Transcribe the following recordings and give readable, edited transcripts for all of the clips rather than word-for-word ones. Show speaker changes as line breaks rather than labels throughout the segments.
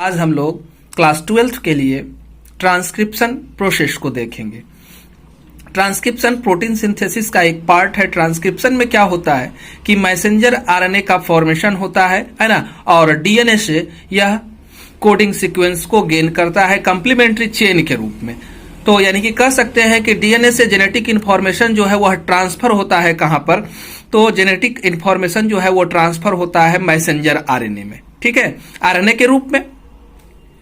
आज हम लोग क्लास 12th के लिए ट्रांसक्रिप्शन प्रोसेस को देखेंगे। ट्रांसक्रिप्शन प्रोटीन सिंथेसिस का एक पार्ट है। ट्रांसक्रिप्शन में क्या होता है कि मैसेंजर आरएनए का फॉर्मेशन होता है ना, और डीएनए से यह कोडिंग सीक्वेंस को गेन करता है कंप्लीमेंट्री चेन के रूप में। तो यानी कि कह सकते हैं कि डीएनए से जेनेटिक इंफॉर्मेशन जो है वह ट्रांसफर होता है कहां पर, तो जेनेटिक इंफॉर्मेशन जो है वो ट्रांसफर होता है मैसेंजर आरएनए में। ठीक है, आरएनए के रूप में,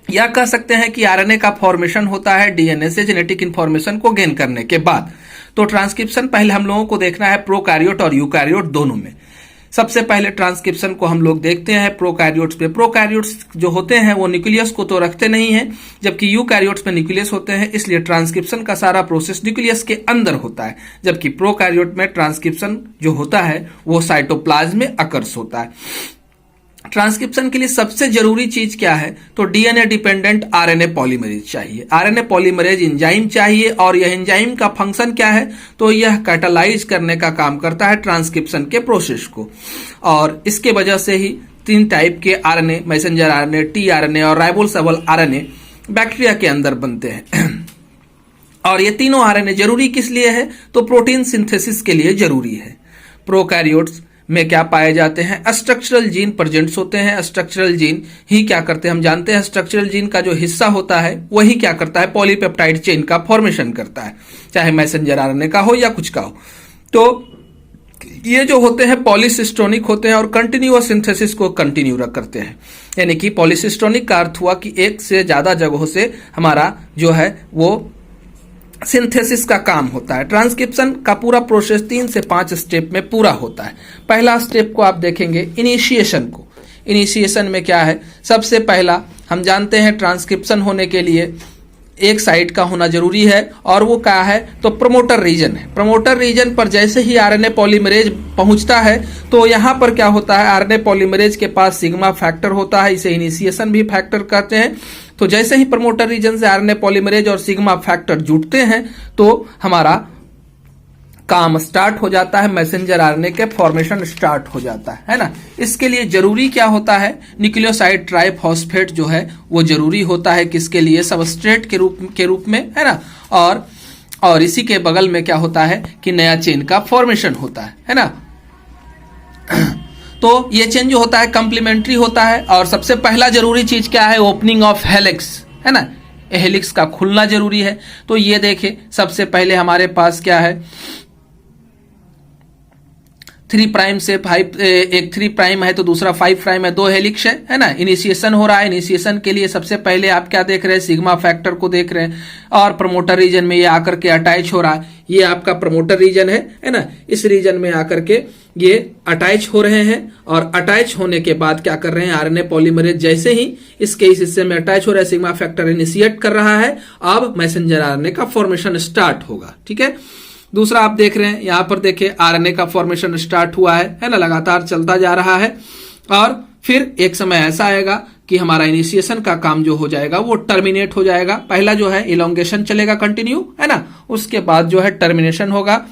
या कह सकते हैं कि आरएनए का फॉर्मेशन होता है डीएनए से जेनेटिक इंफॉर्मेशन को गेन करने के बाद। तो ट्रांसक्रिप्शन पहले हम लोगों को देखना है प्रोकैरियोट और यूकैरियोट दोनों में। सबसे पहले ट्रांसक्रिप्शन को हम लोग देखते हैं प्रोकैरियोट्स पे। प्रोकैरियोट्स जो होते हैं वो न्यूक्लियस को तो रखते नहीं हैं, जबकि यूकैरियोट्स में न्यूक्लियस होते हैं, इसलिए ट्रांसक्रिप्शन का सारा प्रोसेस न्यूक्लियस के अंदर होता है, जबकि प्रोकैरियोट में ट्रांसक्रिप्शन जो होता है वो साइटोप्लाज्म में अकर्स होता है। ट्रांसक्रिप्शन के लिए सबसे जरूरी चीज क्या है, तो डीएनए डिपेंडेंट आरएनए पॉलीमरेज चाहिए। आरएनए पॉलीमरेज एंजाइम चाहिए, और यह एंजाइम का फंक्शन क्या है, तो यह कैटालाइज करने का काम करता है ट्रांसक्रिप्शन के प्रोसेस को। और इसके वजह से ही 3 टाइप के आरएनए, मैसेंजर आरएनए, टीआरएनए और राइबोसोमल आरएनए बैक्टीरिया के अंदर बनते हैं। और ये तीनों आरएनए जरूरी किस लिए है, तो प्रोटीन सिंथेसिस के लिए जरूरी है। प्रोकैरियोट्स में क्या पाए जाते हैं, स्ट्रक्चरल जीन प्रेजेंट्स होते हैं। स्ट्रक्चरल जीन ही क्या करते हैं, हम जानते हैं स्ट्रक्चरल जीन का जो हिस्सा होता है वही क्या करता है, पॉलीपेप्टाइड चेन का फॉर्मेशन करता है, चाहे मैसेंजर आरएनए का हो या कुछ का हो। तो ये जो होते हैं पॉलीसिस्टोनिक होते हैं और कंटिन्यूअस सिंथेसिस को कंटिन्यू करते हैं। यानी कि पॉलीसिस्टोनिक का अर्थ हुआ कि एक से ज्यादा जगहों से हमारा जो है वो सिंथेसिस का काम होता है। ट्रांसक्रिप्शन का पूरा प्रोसेस 3 से 5 स्टेप में पूरा होता है। पहला स्टेप को आप देखेंगे इनिशिएशन को। इनिशिएशन में क्या है, सबसे पहला हम जानते हैं ट्रांसक्रिप्शन होने के लिए एक साइट का होना जरूरी है, और वो क्या है, तो प्रमोटर रीजन है। प्रमोटर रीजन पर जैसे ही आरएनए पॉलीमरेज पहुंचता है तो यहां पर क्या होता है, आरएनए पॉलीमरेज के पास सिग्मा फैक्टर होता है, इसे इनिशिएशन भी फैक्टर कहते हैं। तो जैसे ही प्रमोटर रीजन से आरएनए पॉलीमरेज और सिग्मा फैक्टर जुटते हैं तो हमारा काम स्टार्ट हो जाता है, मैसेंजर आरएनए के फॉर्मेशन स्टार्ट हो जाता है ना। इसके लिए जरूरी क्या होता है, न्यूक्लियोसाइड ट्राइफॉस्फेट जो है वो जरूरी होता है, किसके लिए, सबस्ट्रेट के रूप में, है ना। और इसी के बगल में क्या होता है कि नया चेन का फॉर्मेशन होता है ना। तो ये चेन जो होता है कंप्लीमेंट्री होता है, और सबसे पहला जरूरी चीज क्या है, ओपनिंग ऑफ हेलिक्स, है ना। हेलिक्स का खुलना जरूरी है। तो ये देखें, सबसे पहले हमारे पास क्या है, 3 प्राइम से 5, एक 3 प्राइम है तो दूसरा 5 प्राइम है, 2 हेलिक्स है ना। इनिशिएशन हो रहा है। इनिशिएशन के लिए सबसे पहले आप क्या देख रहे हैं, सिग्मा फैक्टर को देख रहे हैं, और प्रमोटर रीजन में ये आकर के अटैच हो रहा है। ये आपका प्रमोटर रीजन है ना। इस रीजन में आकर के ये अटैच हो रहे हैं, और अटैच होने के बाद क्या कर रहे हैं, आरएनए पॉलीमरेज जैसे ही इसके इस हिस्से में अटैच हो रहा है, सिग्मा फैक्टर इनिशिएट कर रहा है, अब मैसेंजर आरएनए का फॉर्मेशन स्टार्ट होगा। ठीक है। दूसरा आप देख रहे हैं, यहां पर देखिए आरएनए का फॉर्मेशन स्टार्ट हुआ है ना, लगातार चलता जा रहा है। और फिर एक समय ऐसा आएगा कि हमारा इनिशिएशन का काम जो हो जाएगा वो टर्मिनेट हो जाएगा। पहला जो है इलोंगेशन चलेगा कंटिन्यू, है ना, उसके बाद जो है टर्मिनेशन होगा।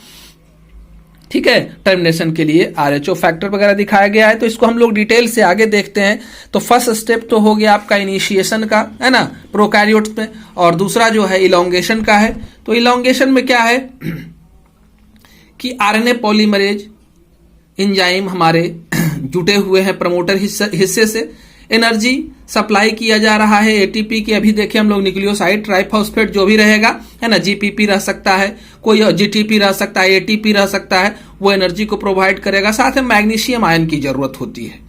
ठीक है, टर्मिनेशन के लिए आरएचओ फैक्टर वगैरह दिखाया गया है, तो इसको हम लोग डिटेल से आगे देखते हैं। तो फर्स्ट स्टेप तो हो गया आपका इनिशिएशन का, है ना, प्रोकैरियोट्स में, और दूसरा जो है इलोंगेशन का है। तो इलोंगेशन में क्या है कि आरएनए पॉलीमरेज एंजाइम हमारे जुटे हुए हैं प्रमोटर हिस्से से, एनर्जी सप्लाई किया जा रहा है एटीपी की। अभी देखिए हम लोग न्यूक्लियोसाइड ट्राइफॉस्फेट जो भी रहेगा, है ना, जीपीपी रह सकता है, कोई जीटीपी रह सकता है, एटीपी रह सकता है, वो एनर्जी को प्रोवाइड करेगा। साथ में मैग्नीशियम आयन की जरूरत होती है।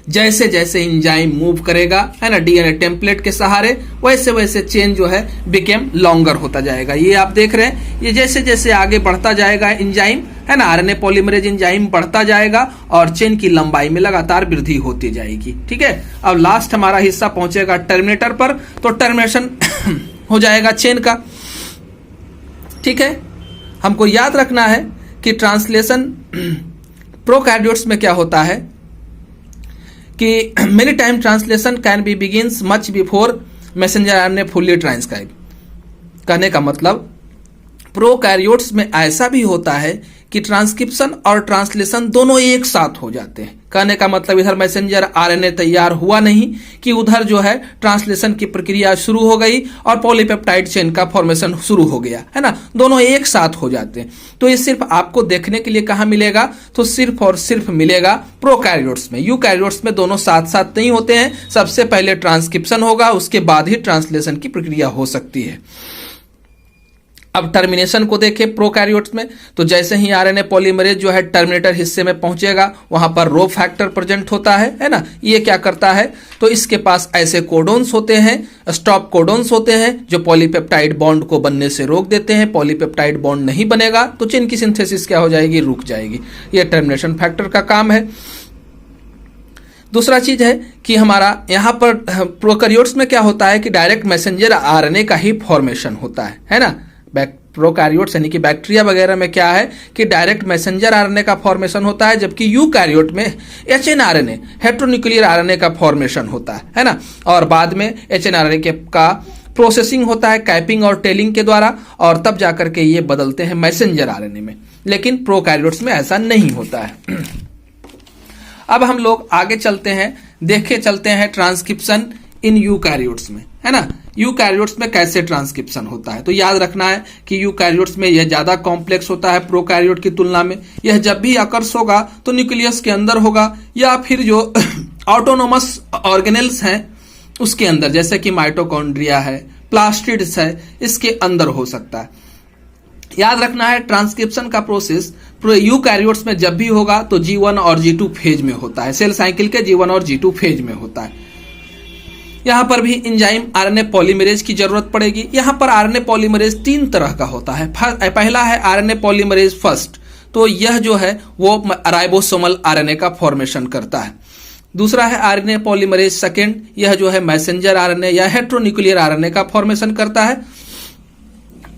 जैसे जैसे एंजाइम मूव करेगा, है ना, डीएनए टेम्पलेट के सहारे, वैसे वैसे चेन जो है बिकेम लॉन्गर होता जाएगा। ये आप देख रहे हैं, ये जैसे जैसे आगे बढ़ता जाएगा एंजाइम, है ना, आरएनए पॉलीमरेज एंजाइम बढ़ता जाएगा और चेन की लंबाई में लगातार वृद्धि होती जाएगी। ठीक है। अब लास्ट हमारा हिस्सा पहुंचेगा टर्मिनेटर पर, तो टर्मिनेशन हो जाएगा चेन का। ठीक है। हमको याद रखना है कि ट्रांसलेशन प्रोकैरियोट्स में क्या होता है कि many time translation can be begins much before messenger RNA fully transcribe. कहने का मतलब प्रोकैरियोट्स में ऐसा भी होता है कि ट्रांसक्रिप्शन और ट्रांसलेशन दोनों एक साथ हो जाते हैं। कहने का मतलब इधर मैसेंजर आरएनए तैयार हुआ नहीं कि उधर जो है ट्रांसलेशन की प्रक्रिया शुरू हो गई और पॉलीपेप्टाइड चेन का फॉर्मेशन शुरू हो गया, है ना, दोनों एक साथ हो जाते हैं। तो ये सिर्फ आपको देखने के लिए कहां मिलेगा, तो सिर्फ और सिर्फ मिलेगा प्रोकैरियोट्स में। यूकैरियोट्स में दोनों साथ साथ नहीं होते हैं, सबसे पहले ट्रांसक्रिप्शन होगा, उसके बाद ही ट्रांसलेशन की प्रक्रिया हो सकती है। अब टर्मिनेशन को देखें प्रोकैरियोट्स में, तो जैसे ही आरएनए पॉलीमरेज जो है टर्मिनेटर हिस्से में पहुंचेगा, वहां पर रो फैक्टर प्रेजेंट होता है ना, ये क्या करता है, तो इसके पास ऐसे कोडोन्स होते हैं, स्टॉप कोडोन्स होते हैं जो पॉलीपेप्टाइड बॉन्ड को बनने से रोक देते हैं। पॉलीपेप्टाइड बॉन्ड नहीं बनेगा तो चेन की सिंथेसिस क्या हो जाएगी, रुक जाएगी। यह टर्मिनेशन फैक्टर का काम है। दूसरा चीज है कि हमारा यहां पर प्रोकैरियोट्स में क्या होता है कि डायरेक्ट मैसेंजर आरएनए का ही फॉर्मेशन होता है ना। प्रोकैरियोट्स यानी कि बैक्टीरिया वगैरह में क्या है कि डायरेक्ट मैसेंजर आरएनए का फॉर्मेशन होता है, जबकि यूकैरियोट में एचएनआरएनए हेटेरोन्यूक्लियर आरएनए का फॉर्मेशन होता है ना। और बाद में एचएनआरएनए का प्रोसेसिंग होता है कैपिंग और टेलिंग के द्वारा, और तब जाकर के ये बदलते हैं मैसेंजर आरएनए में। लेकिन प्रोकैरियोट्स में ऐसा नहीं होता है। अब हम लोग आगे चलते हैं ट्रांसक्रिप्शन इन यूकैरियोट्स में, है ना। यूकैरियोट्स में कैसे ट्रांसक्रिप्शन होता है, तो याद रखना है कि यूकैरियोट्स में यह ज्यादा कॉम्प्लेक्स होता है प्रोकैरियोट की तुलना में। यह जब भी अकर्स होगा तो न्यूक्लियस के अंदर होगा, या फिर जो ऑटोनोमस ऑर्गेनेल्स हैं उसके अंदर, जैसे कि माइटोकॉन्ड्रिया है, प्लास्टिड्स है, इसके अंदर हो सकता है। याद रखना है ट्रांसक्रिप्शन का प्रोसेस यूकैरियोट्स में जब भी होगा तो G1 और G2 फेज में होता है, सेल साइकिल के G1 और G2 फेज में होता है। यहां पर भी एंजाइम आरएनए पॉलीमरेज की जरूरत पड़ेगी। यहां पर आरएनए पॉलीमरेज 3 तरह का होता है। पहला है आरएनए पॉलीमरेज फर्स्ट, तो यह जो है वो राइबोसोमल आरएनए का फॉर्मेशन करता है। दूसरा है आरएनए पॉलीमरेज सेकेंड, यह जो है मैसेंजर आरएनए या हेटेरोन्यूक्लियर आरएनए का फॉर्मेशन करता है।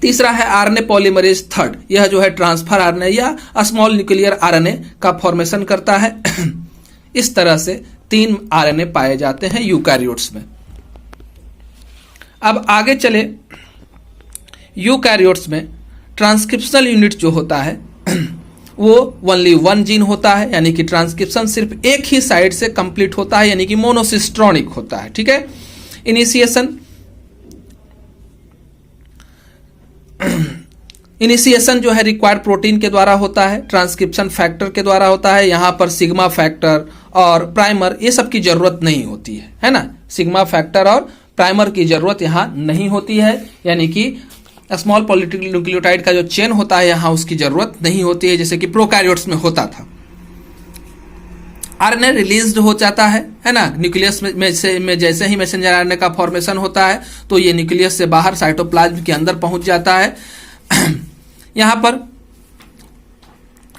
तीसरा है आरएनए पॉलीमरेज थर्ड, यह जो है ट्रांसफर आरएनए या स्मॉल न्यूक्लियर आरएनए का फॉर्मेशन करता है। इस तरह से 3 आरएनए पाए जाते हैं यूकैरियोट्स में। अब आगे चले, यूकैरियोट्स में ट्रांसक्रिप्शनल यूनिट जो होता है वो ओनली 1 जीन होता है, यानी कि ट्रांसक्रिप्शन सिर्फ एक ही साइड से कंप्लीट होता है, यानी कि मोनोसिस्ट्रॉनिक होता है। ठीक है। इनिशिएशन जो है रिक्वायर्ड प्रोटीन के द्वारा होता है, ट्रांसक्रिप्शन फैक्टर के द्वारा होता है। यहां पर सिग्मा फैक्टर और प्राइमर ये सब की जरूरत नहीं होती है ना। सिग्मा फैक्टर और प्राइमर की जरूरत यहां नहीं होती है, यानी कि स्मॉल पॉलीन्यूक्लियोटाइड का जो चेन होता है यहां उसकी जरूरत नहीं होती है, जैसे कि प्रोकैरियोट्स में होता था। आरएनए रिलीज्ड हो जाता है ना। न्यूक्लियस में जैसे ही मैसेंजर आरएनए का फॉर्मेशन होता है तो ये न्यूक्लियस से बाहर साइटोप्लाज्म के अंदर पहुंच जाता है। यहां पर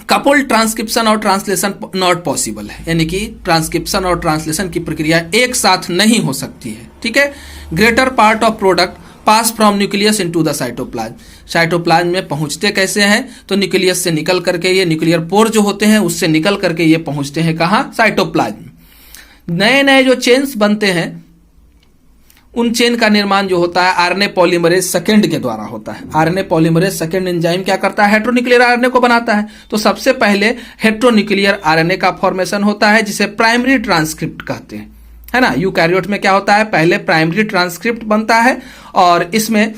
कपल्ड ट्रांसक्रिप्शन और ट्रांसलेशन नॉट पॉसिबल है, यानी कि ट्रांसक्रिप्शन और ट्रांसलेशन की प्रक्रिया एक साथ नहीं हो सकती है। ठीक है। Greater part of product pass from nucleus into the cytoplasm. Cytoplasm में पहुंचते कैसे हैं, तो न्यूक्लियस से निकल करके ये न्यूक्लियर पोर जो होते हैं उससे निकल करके ये पहुंचते हैं कहां, साइटोप्लाज्म। नए नए जो चेन्स बनते हैं उन चेन का निर्माण जो होता है आरएनए पॉलीमरेज सेकेंड के द्वारा होता है। आरएनए पॉलीमरेज सेकेंड एंजाइम क्या करता है, हेटेरोन्यूक्लियर आरएनए को बनाता है। तो सबसे पहले हेटेरोन्यूक्लियर आरएनए का फॉर्मेशन होता है जिसे प्राइमरी ट्रांसक्रिप्ट कहते हैं, है ना। यूकैरियोट में क्या होता है, पहले प्राइमरी ट्रांसक्रिप्ट बनता है और इसमें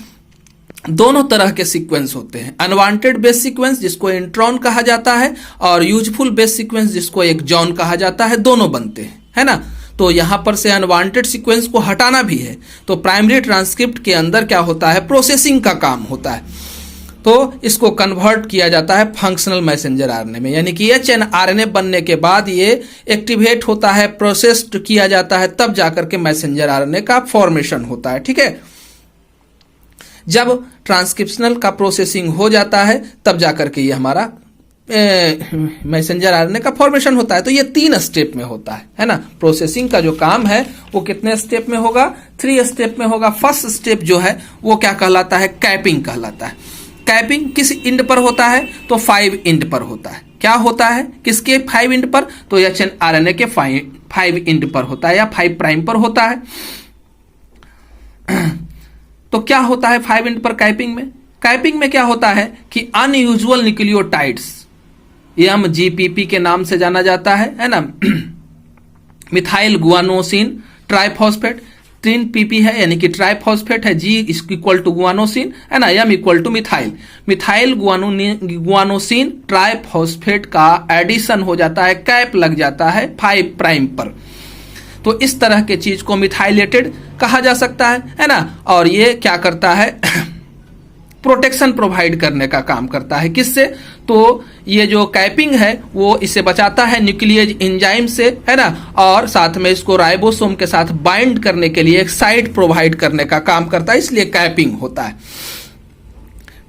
दोनों तरह के सीक्वेंस होते हैं, अनवांटेड बेस सीक्वेंस जिसको इंट्रॉन कहा जाता है और यूजफुल बेस सीक्वेंस जिसको एक्सॉन कहा जाता है, दोनों बनते हैं, है ना। तो यहां पर से अनवांटेड सीक्वेंस को हटाना भी है, तो प्राइमरी ट्रांसक्रिप्ट के अंदर क्या होता है, प्रोसेसिंग का काम होता है। तो इसको कन्वर्ट किया जाता है फंक्शनल मैसेंजर आरएनए में, यानी कि एचएनआरएनए बनने के बाद ये एक्टिवेट होता है, प्रोसेस्ड किया जाता है, तब जाकर के मैसेंजर आरएनए का फॉर्मेशन होता है। ठीक है। जब ट्रांसक्रिप्शनल का प्रोसेसिंग हो जाता है तब जाकर के ये हमारा मैसेंजर आरएनए का फॉर्मेशन होता है। तो ये 3 स्टेप में होता है ना। प्रोसेसिंग का जो काम है वो कितने स्टेप में होगा, 3 स्टेप में होगा। फर्स्ट स्टेप जो है वो क्या कहलाता है, कैपिंग कहलाता है। कैपिंग किस इंड पर होता है, तो 5 इंड पर होता है। क्या होता है, किसके 5 इंड पर, तो एचएनआरएनए के 5 इंड पर होता है या 5 प्राइम पर होता है। तो क्या होता है 5 इंड पर कैपिंग में, कैपिंग में क्या होता है कि अनयूजुअल न्यूक्लियोटाइड्स MGPP के नाम से जाना जाता है ना। मिथाइल गुआनोसिन ट्राइफॉस्फेट, 3 PP है यानी कि ट्राइफॉस्फेट है, G इक्वल टू गुआनोसिन है ना, M equal two methyl. Methyl guanosine triphosphate का एडिशन हो जाता है, कैप लग जाता है 5 प्राइम पर। तो इस तरह के चीज को मिथाइलेटेड कहा जा सकता है ना। और ये क्या करता है प्रोटेक्शन प्रोवाइड करने का काम करता है। किससे? तो ये जो कैपिंग है वो इसे बचाता है न्यूक्लियेज एंजाइम से, है ना, और साथ में इसको राइबोसोम के साथ बाइंड करने के लिए एक साइट प्रोवाइड करने का काम करता है, इसलिए कैपिंग होता है।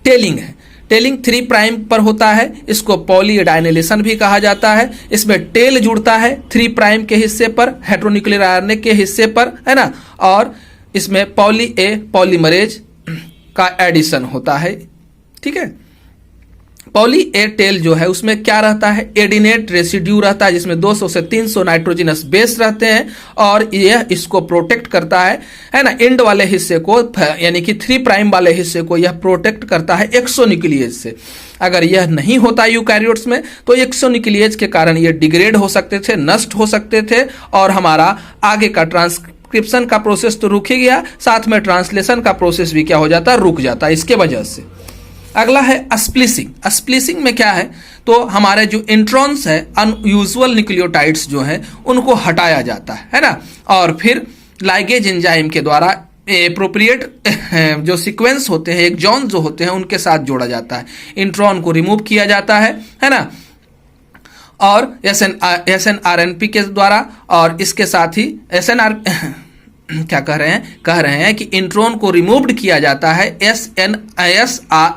टेलिंग है, टेलिंग 3 प्राइम पर होता है, इसको पॉलीडाइनेलेशन भी कहा जाता है। इसमें टेल जुड़ता है 3 प्राइम के हिस्से पर, हेटेरोन्यूक्लियर आरएनए के हिस्से पर, है ना, और इसमें पॉली ए पॉलीमरेज का एडिशन होता है। ठीक है, पॉली ए टेल जो है उसमें क्या रहता है, एडिनेट रेसिड्यू रहता है जिसमें 200 से 300 नाइट्रोजनस बेस रहते हैं, और यह इसको प्रोटेक्ट करता है ना। एंड वाले हिस्से को यानी कि 3 प्राइम वाले हिस्से को यह प्रोटेक्ट करता है एक्सोन्यूक्लियेज से। अगर यह नहीं होता यूकैरियोट्स में तो एक्सोन्यूक्लियेज के कारण यह डिग्रेड हो सकते थे, नष्ट हो सकते थे, और हमारा आगे का ट्रांसक्रिप्शन का प्रोसेस तो रुक ही गया, साथ में ट्रांसलेशन का प्रोसेस भी क्या हो जाता, रुक जाता इसके वजह से। अगला है स्प्लिसिंग। स्प्लिसिंग में क्या है, तो हमारे जो इंट्रॉन्स है, अनयूजुअल न्यूक्लियोटाइड्स जो हैं उनको हटाया जाता है ना, और फिर लाइगेज एंजाइम के द्वारा एप्रोप्रिएट जो सीक्वेंस होते हैं, एक्सॉन जो होते हैं उनके साथ जोड़ा जाता है, इंट्रॉन को रिमूव किया जाता है ना, और SNRNP के द्वारा, और इसके साथ ही क्या कह रहे हैं कि इंट्रॉन को रिमूव्ड किया जाता है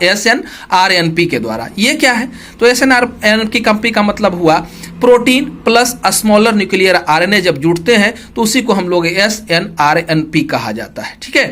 SNRNP के द्वारा। ये क्या है, तो SNRNP का मतलब हुआ protein plus smaller nuclear RNA जब जुड़ते हैं तो उसी को हम लोग SNRNP कहा जाता है। ठीक है,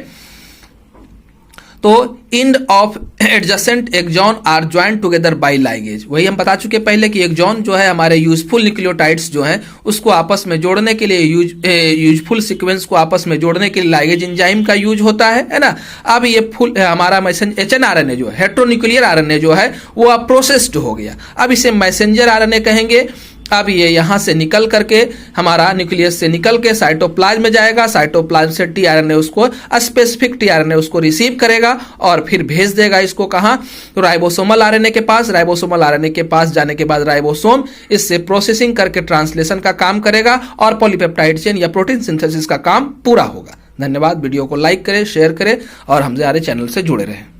तो end of adjacent exon are joint together by ligase. वही हम बता चुके पहले कि एक्सॉन जो है हमारे यूजफुल न्यूक्लियोटाइड्स जो हैं उसको आपस में जोड़ने के लिए, यूजफुल सीक्वेंस को आपस में जोड़ने के लिए लाइगेज एंजाइम का यूज होता है ना। अब ये फुल हमारा HNRNA जो है, हेटेरोन्यूक्लियर आरएनए जो है वो अब प्रोसेस्ड हो गया, अब इसे मैसेंजर आरएनए कहेंगे। अब ये यहाँ से निकल करके हमारा न्यूक्लियस से निकल के साइटोप्लाज्म में जाएगा, साइटोप्लाज्म से टीआरएनए उसको स्पेसिफिक टीआरएनए उसको रिसीव करेगा और फिर भेज देगा इसको कहाँ, तो राइबोसोमल आरएनए के पास। राइबोसोमल आरएनए के पास जाने के बाद राइबोसोम इससे प्रोसेसिंग करके ट्रांसलेशन का काम करेगा और पॉलीपेप्टाइड चेन या प्रोटीन सिंथेसिस का काम पूरा होगा। धन्यवाद। वीडियो को लाइक करें, शेयर करें और हमसे हमारे चैनल से जुड़े रहें।